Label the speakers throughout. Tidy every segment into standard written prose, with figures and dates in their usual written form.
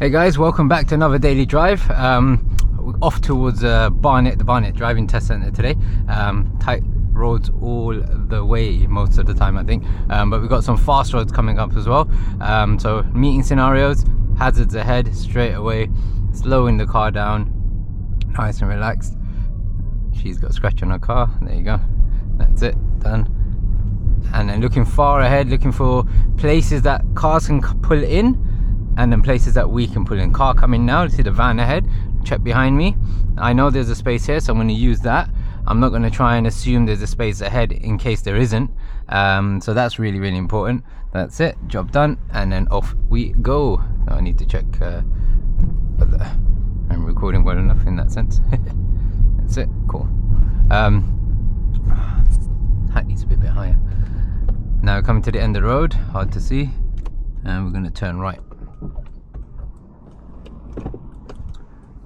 Speaker 1: Hey guys, welcome back to another daily drive. We're off towards the Barnet driving test centre today. Tight roads all the way most of the time, I think, but we've got some fast roads coming up as well. So meeting scenarios, hazards ahead straight away, slowing the car down, nice and relaxed. She's got a scratch on her car, there you go, that's it, done. And then looking far ahead, looking for places that cars can pull in, and then places that we can pull in. Car coming now, see the van ahead, check behind me. I know there's a space here, so I'm going to use that. I'm not going to try and assume there's a space ahead in case there isn't. So that's really important. That's it, job done, and then off we go. Now I need to check whether I'm recording well enough in that sense. That's it, cool. Height needs to be a bit higher. Now we're coming to the end of the road, hard to see, and we're going to turn right.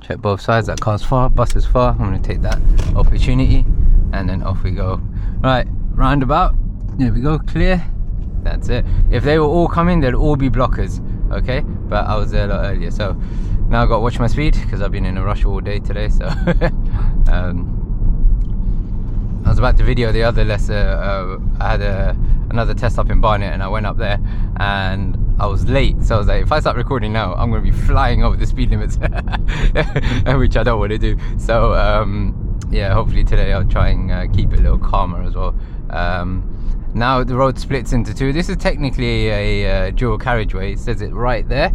Speaker 1: Check both sides, that car's far, bus is far. I'm going to take that opportunity and then off we go. Right, roundabout, there we go, clear. That's it. If they were all coming, they'd all be blockers, okay? But I was there a lot earlier, so now I've got to watch my speed because I've been in a rush all day today. So I was about to video the other lesson. I had another test up in Barnet and I went up there and I was late, so I was like, if I start recording now, I'm going to be flying over the speed limits, which I don't want to do. So yeah, hopefully today I'll try and keep it a little calmer as well. Now the road splits into two. This is technically a dual carriageway, it says it right there,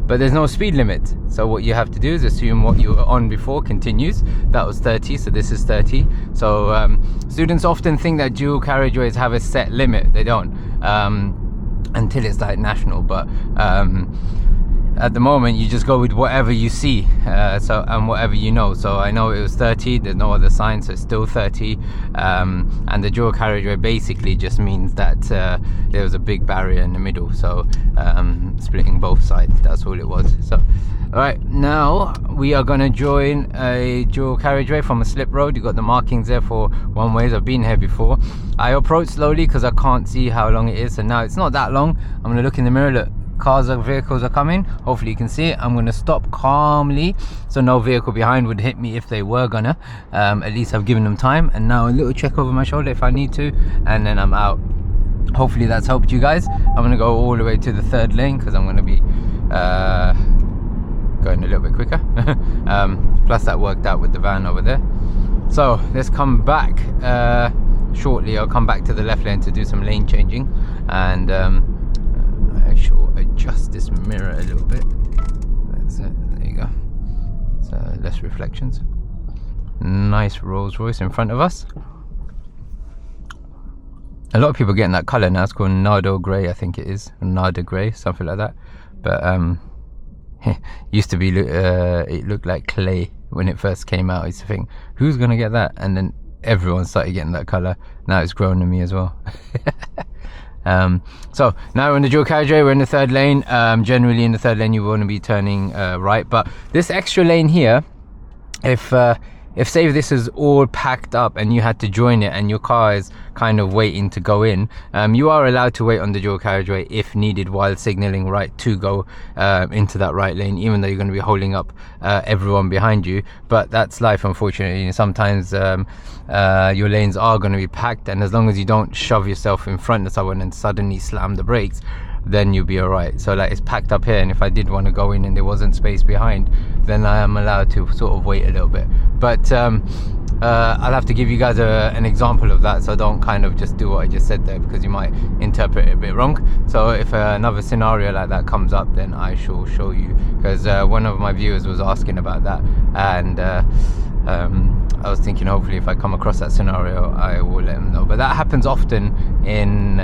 Speaker 1: but there's no speed limit. So what you have to do is assume what you were on before continues. That was 30, so this is 30. So students often think that dual carriageways have a set limit. They don't. Until it's like national, but at the moment you just go with whatever you see, and whatever you know. So I know it was 30, there's no other sign, so it's still 30, and the dual carriageway basically just means that there was a big barrier in the middle, so splitting both sides, that's all it was. So alright, now we are going to join a dual carriageway from a slip road. You got the markings there for one ways. I've been here before. I approach slowly because I can't see how long it is, so now it's not that long. I'm going to look in the mirror, look, vehicles are coming, hopefully you can see it. I'm going to stop calmly so no vehicle behind would hit me if they were gonna. At least I've given them time, and now a little check over my shoulder if I need to, and then I'm out. Hopefully that's helped you guys. I'm going to go all the way to the third lane because I'm going to be going a little bit quicker. Plus that worked out with the van over there. So let's come back shortly. I'll come back to the left lane to do some lane changing, and I shall adjust this mirror a little bit. That's it, there you go. So less reflections. Nice Rolls Royce in front of us. A lot of people getting that colour now. It's called Nardo Grey, I think it is. Nardo Grey, something like that. But used to be, it looked like clay when it first came out. I used to think, who's gonna get that? And then everyone started getting that colour. Now it's grown on me as well. So now we're in the dual carriageway, we're in the third lane. Generally in the third lane you want to be turning right, but this extra lane here, if say this is all packed up and you had to join it and your car is kind of waiting to go in, you are allowed to wait on the dual carriageway if needed while signaling right to go into that right lane, even though you're going to be holding up everyone behind you. But that's life, unfortunately. Sometimes your lanes are going to be packed, and as long as you don't shove yourself in front of someone and suddenly slam the brakes, then you'll be all right. So like, it's packed up here, and if I did want to go in and there wasn't space behind, then I am allowed to sort of wait a little bit. But I'll have to give you guys an example of that, so don't kind of just do what I just said there, because you might interpret it a bit wrong. So if another scenario like that comes up, then I shall show you, because one of my viewers was asking about that, and I was thinking hopefully if I come across that scenario I will let them know. But that happens often in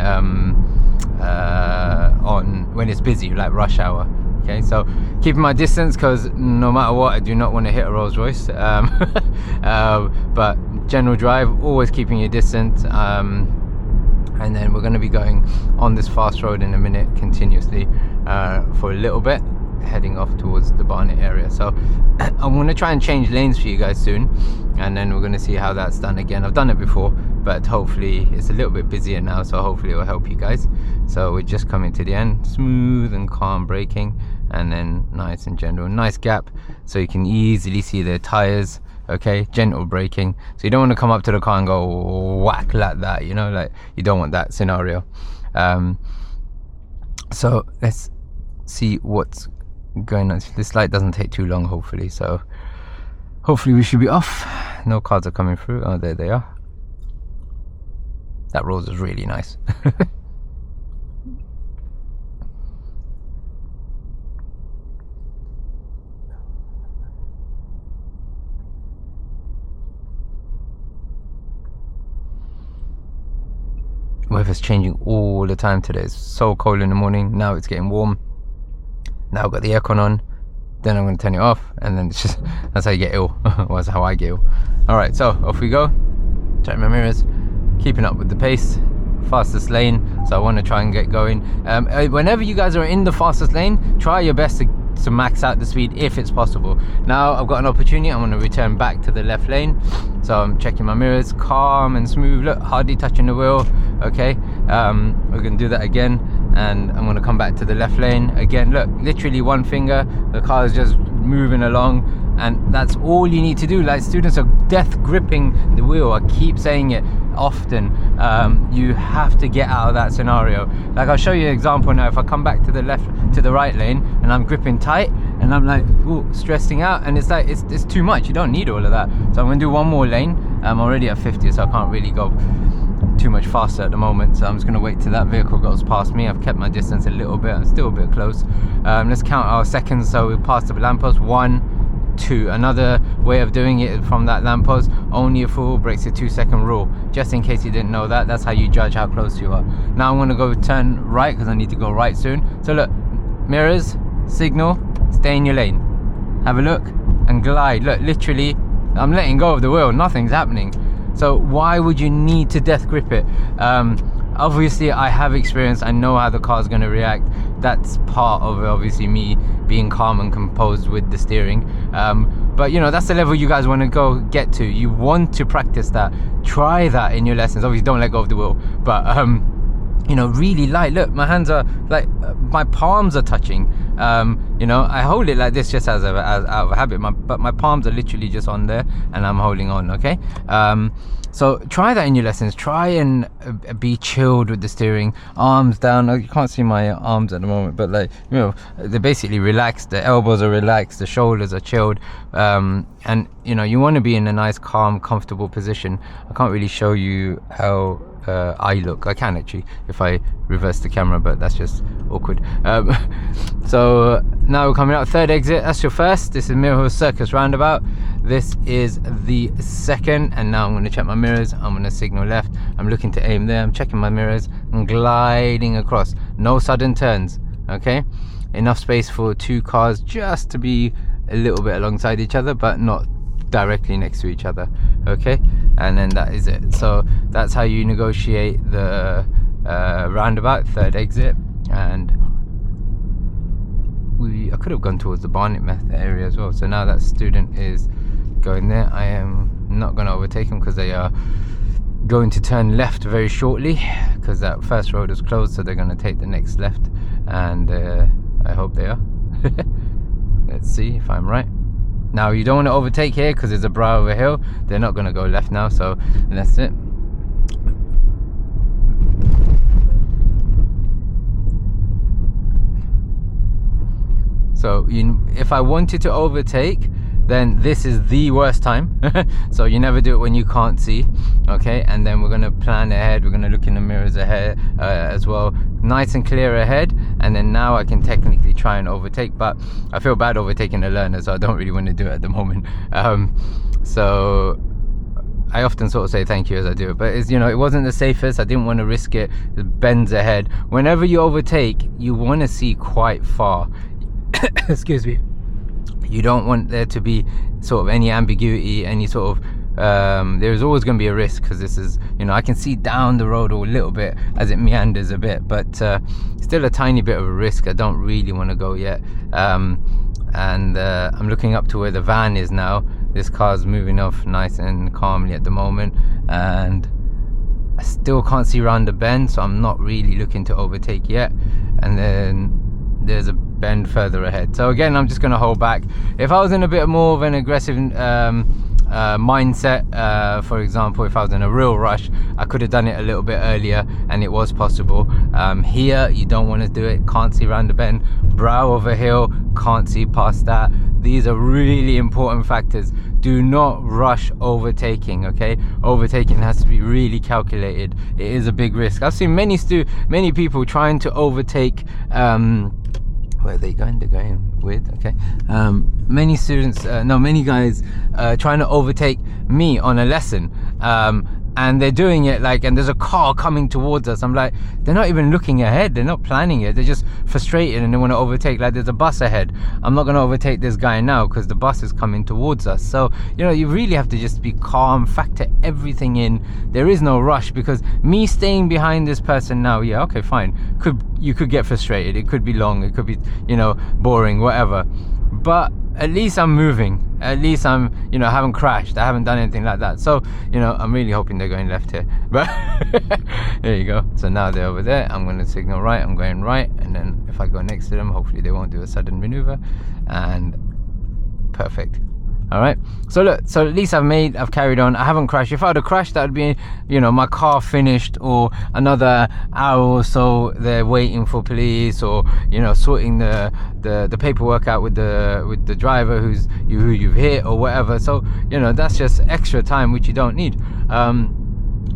Speaker 1: on when it's busy, like rush hour. Okay, so keeping my distance, because no matter what, I do not want to hit a Rolls Royce. But general drive, always keeping your distance. And then we're going to be going on this fast road in a minute continuously for a little bit, heading off towards the Barnet area. So I'm going to try and change lanes for you guys soon, and then we're going to see how that's done again. I've done it before, but hopefully it's a little bit busier now, so hopefully it will help you guys. So we're just coming to the end, smooth and calm braking, and then nice and gentle, nice gap so you can easily see the tires. Okay, gentle braking, so you don't want to come up to the car and go whack like that, you know, like you don't want that scenario. So let's see what's going on. This light doesn't take too long, hopefully, so hopefully we should be off. No cars are coming through. Oh, there they are. That rose is really nice. Weather's changing all the time today. It's so cold in the morning, now it's getting warm. Now I've got the aircon on, then I'm going to turn it off, and then it's just, that's how you get ill. Well, that's how I get ill. Alright, so off we go. Check my mirrors, keeping up with the pace, fastest lane, so I want to try and get going. Whenever you guys are in the fastest lane, try your best to max out the speed if it's possible. Now I've got an opportunity, I'm going to return back to the left lane, so I'm checking my mirrors, calm and smooth, look, hardly touching the wheel. Okay, we're going to do that again, and I'm going to come back to the left lane again. Look, literally one finger, the car is just moving along, and that's all you need to do. Like, students are death gripping the wheel, I keep saying it often. You have to get out of that scenario. Like, I'll show you an example now. If I come back to the right lane and I'm gripping tight and I'm like, ooh, stressing out, and it's like it's too much. You don't need all of that. So I'm going to do one more lane. I'm already at 50, so I can't really go too much faster at the moment, so I'm just going to wait till that vehicle goes past me. I've kept my distance a little bit, I'm still a bit close. Let's count our seconds. So we passed the lamppost, 1, 2. Another way of doing it from that lamppost, only a fool breaks the 2-second rule, just in case you didn't know that. That's how you judge how close you are. Now I'm going to go turn right because I need to go right soon. So look, mirrors, signal, stay in your lane, have a look and glide. Look, literally I'm letting go of the wheel, nothing's happening. So why would you need to death grip it? Obviously I have experience, I know how the car's going to react. That's part of obviously me being calm and composed with the steering. But you know, that's the level you guys want to go get to. You want to practice that, try that in your lessons. Obviously don't let go of the wheel, but you know, really light. Look, my hands are like, my palms are touching. You know, I hold it like this just as out of a habit, but my palms are literally just on there and I'm holding on. Okay, so try that in your lessons. Try and be chilled with the steering, arms down. You can't see my arms at the moment, but like, you know, they're basically relaxed, the elbows are relaxed, the shoulders are chilled, and you know, you want to be in a nice, calm, comfortable position. I can't really show you how I look. I can actually if I reverse the camera, but that's just awkward. So now we're coming out, third exit. That's your first. This is Mill Hill Circus roundabout. This is the second, and now I'm going to check my mirrors. I'm going to signal left. I'm looking to aim there. I'm checking my mirrors. I'm gliding across. No sudden turns. Okay, enough space for 2 cars just to be a little bit alongside each other, but not directly next to each other. Okay, and then that is it. So that's how you negotiate the roundabout, third exit. And I could have gone towards the Barnet Meth area as well. So now that student is going there, I am not going to overtake them because they are going to turn left very shortly, because that first road is closed, so they're going to take the next left, and I hope they are. Let's see if I'm right. Now you don't want to overtake here because there's a brow of a hill. They're not going to go left now, so that's it. So if I wanted to overtake, then this is the worst time. So you never do it when you can't see. Okay, and then we're going to plan ahead. We're going to look in the mirrors ahead as well, nice and clear ahead, and then now I can technically try and overtake, but I feel bad overtaking a learner, so I don't really want to do it at the moment. So I often sort of say thank you as I do it, but it's, you know, it wasn't the safest. I didn't want to risk it. It bends ahead. Whenever you overtake, you want to see quite far. Excuse me. You don't want there to be sort of any ambiguity, any sort of there's always going to be a risk, because this is, you know, I can see down the road a little bit as it meanders a bit, but still a tiny bit of a risk. I don't really want to go yet. And I'm looking up to where the van is now. This car's moving off nice and calmly at the moment, and I still can't see around the bend, so I'm not really looking to overtake yet. And then there's a bend further ahead, so again I'm just going to hold back. If I was in a bit more of an aggressive mindset, for example, if I was in a real rush, I could have done it a little bit earlier, and it was possible. Here you don't want to do it, can't see around the bend, brow of a hill, can't see past that. These are really important factors. Do not rush overtaking, okay? Overtaking has to be really calculated. It is a big risk. I've seen many people trying to overtake where are they going? They're going with, okay. Many guys trying to overtake me on a lesson, and they're doing it like, and there's a car coming towards us. I'm like, they're not even looking ahead, they're not planning it, they're just frustrated and they want to overtake. Like, there's a bus ahead, I'm not going to overtake this guy now because the bus is coming towards us. So, you know, you really have to just be calm, factor everything in. There is no rush, because me staying behind this person now, yeah, okay, fine, you could get frustrated, it could be long, it could be, you know, boring, whatever, but at least I'm moving, at least I'm, you know, I haven't crashed, I haven't done anything like that. So, you know, I'm really hoping they're going left here, but there you go. So now they're over there, I'm going to signal right, I'm going right, and then if I go next to them, hopefully they won't do a sudden maneuver, and perfect. All right, so look, so at least I've carried on, I haven't crashed. If I would have crashed, that would be, you know, my car finished, or another hour or so they're waiting for police, or, you know, sorting the paperwork out with the driver who you've hit or whatever. So, you know, that's just extra time which you don't need.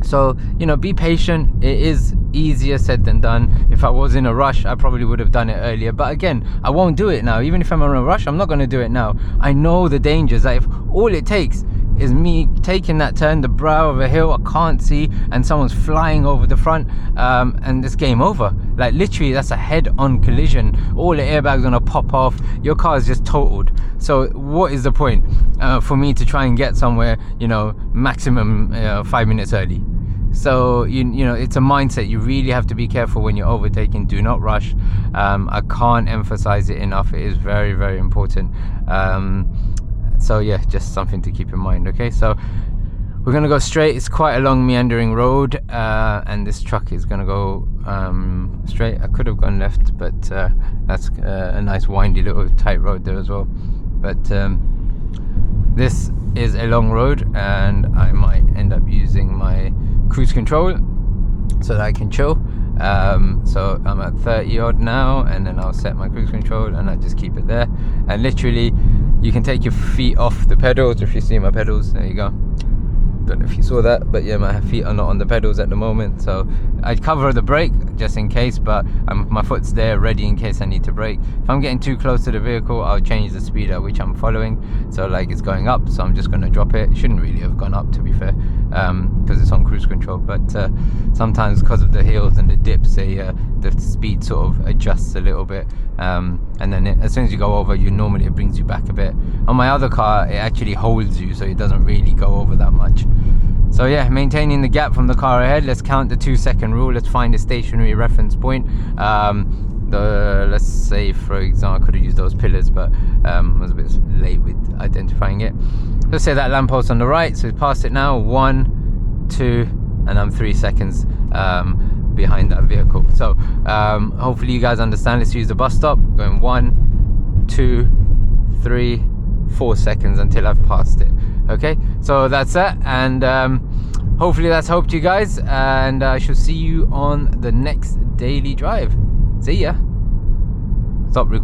Speaker 1: So, you know, be patient. It is easier said than done. If I was in a rush, I probably would have done it earlier, but again, I won't do it now. Even if I'm in a rush, I'm not going to do it now. I know the dangers. That if all it takes is me taking that turn, the brow of a hill, I can't see, and someone's flying over the front, and it's game over. Like, literally, that's a head-on collision. All the airbags gonna pop off, your car is just totaled. So what is the point for me to try and get somewhere, you know, maximum 5 minutes early? So you know, it's a mindset. You really have to be careful when you're overtaking. Do not rush. I can't emphasize it enough. It is very, very important. So yeah, just something to keep in mind. Okay, so we're gonna go straight. It's quite a long meandering road, and this truck is gonna go straight. I could have gone left, but that's a nice windy little tight road there as well. But this is a long road, and I might end up using my cruise control so that I can chill. So I'm at 30 odd now, and then I'll set my cruise control and I just keep it there, and literally you can take your feet off the pedals. If you see my pedals, there you go. Don't know if you saw that, but yeah, my feet are not on the pedals at the moment, so I'd cover the brake just in case, but my foot's there ready in case I need to brake. If I'm getting too close to the vehicle, I'll change the speed at which I'm following. So like, it's going up, so I'm just going to drop it. It shouldn't really have gone up, to be fair, because it's on cruise control, but sometimes because of the hills and the dips, the speed sort of adjusts a little bit, and then as soon as you go over, normally it brings you back a bit. On my other car, it actually holds you, so it doesn't really go over that much. So yeah, maintaining the gap from the car ahead. Let's count the 2-second rule. Let's find a stationary reference point. Let's say, for example, I could have used those pillars, but I was a bit late with identifying it. Let's say that lamppost on the right, so we've passed it now. 1, 2, and I'm 3 seconds behind that vehicle. So hopefully you guys understand. Let's use the bus stop. Going 1, 2, 3, 4 seconds until I've passed it. Okay, so that's that, and hopefully that's helped you guys, and I shall see you on the next daily drive. See ya. Stop recording.